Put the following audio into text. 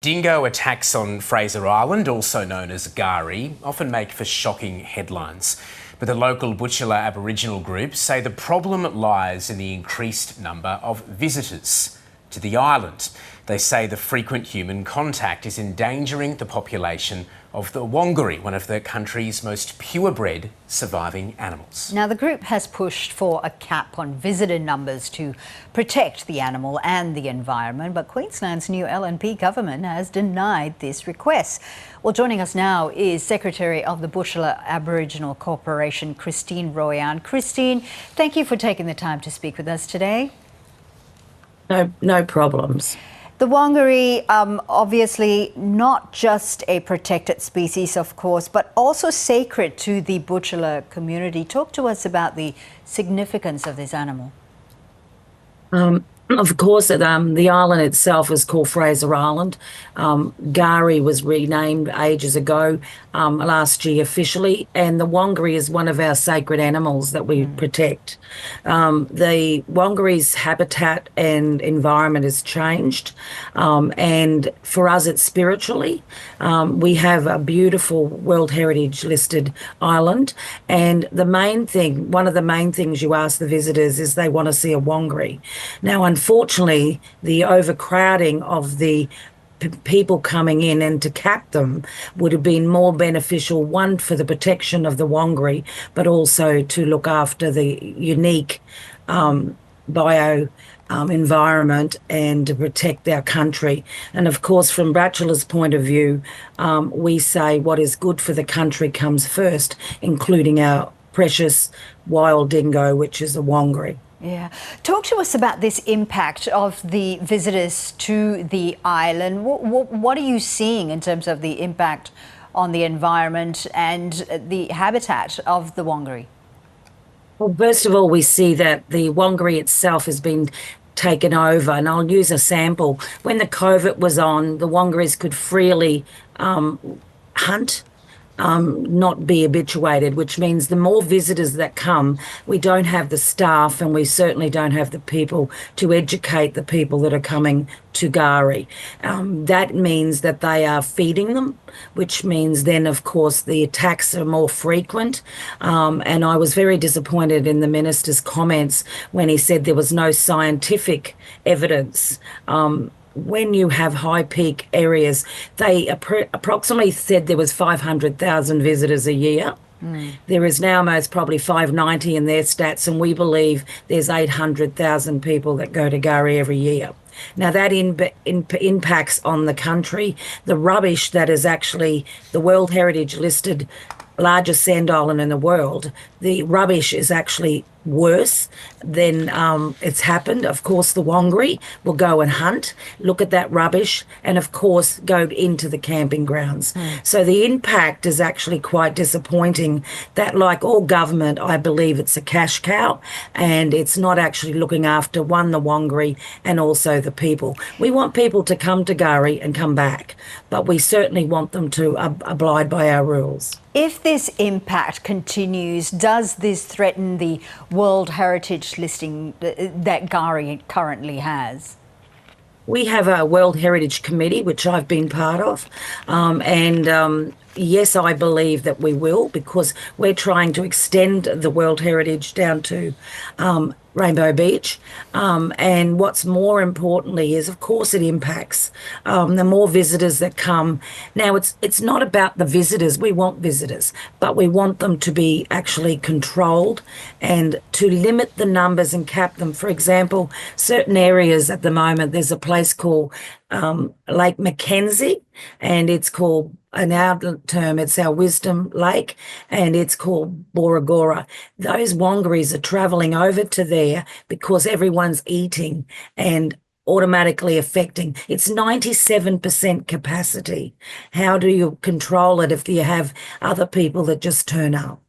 Dingo attacks on Fraser Island, also known as Gari, often make for shocking headlines. But the local Butchulla Aboriginal group say the problem lies in the increased number of visitors to the island. They say the frequent human contact is endangering the population of the wongaree, one of the country's most purebred surviving animals. Now, the group has pushed for a cap on visitor numbers to protect the animal and the environment, but Queensland's new LNP government has denied this request. Well, joining us now is Secretary of the Butchulla Aboriginal Corporation, Christine Royan. Christine, thank you for taking the time to speak with us today. No problems. The wongaree, obviously not just a protected species, of course, but also sacred to the Butchulla community. Talk to us about the significance of this animal. Of course, the island itself is called Fraser Island. Gari was renamed ages ago, last year officially, and the wongaree is one of our sacred animals that we protect. The wongaree's habitat and environment has changed, and for us it's spiritually. We have a beautiful World Heritage listed island, and one of the main things you ask the visitors is they want to see a wongaree. Now, unfortunately, the overcrowding of the people coming in and to cap them would have been more beneficial, one, for the protection of the wongaree, but also to look after the unique bio environment and to protect our country. And of course, from Butchulla's point of view, we say what is good for the country comes first, including our precious wild dingo, which is a wongaree. Yeah. Talk to us about this impact of the visitors to the island. What are you seeing in terms of the impact on the environment and the habitat of the wongaree? Well, first of all, we see that the wongaree itself has been taken over, and I'll use a sample. When the COVID was on, the wongarees could freely hunt, not be habituated, which means the more visitors that come, we don't have the staff and we certainly don't have the people to educate the people that are coming to Gari. That means that they are feeding them, which means then, of course, the attacks are more frequent. And I was very disappointed in the minister's comments when he said there was no scientific evidence. When you have high peak areas, they approximately said there was 500,000 visitors a year. There is now most probably 590 in their stats, and we believe there's 800,000 people that go to Gari every year. Now, that impacts on the country. The rubbish that is actually the World Heritage listed largest sand island in the world, the rubbish is actually worse than it's happened. Of course, the wongaree will go and hunt, look at that rubbish, and of course go into the camping grounds. So the impact is actually quite disappointing. That, like all government, I believe it's a cash cow, and it's not actually looking after, one, the wongaree and also the people. We want people to come to Gari and come back, but we certainly want them to abide by our rules. If this impact continues, does this threaten the World Heritage listing that Gari currently has? We have a World Heritage Committee, which I've been part of, yes, I believe that we will, because we're trying to extend the World Heritage down to Rainbow Beach. And what's more importantly is, of course, it impacts the more visitors that come. Now, it's not about the visitors. We want visitors, but we want them to be actually controlled and to limit the numbers and cap them. For example, certain areas at the moment, there's a place called Lake Mackenzie, and it's called, in our term, it's our Wisdom Lake, and it's called Boragora. Those wongarees are travelling over to there because everyone's eating and automatically affecting. It's 97% capacity. How do you control it if you have other people that just turn up?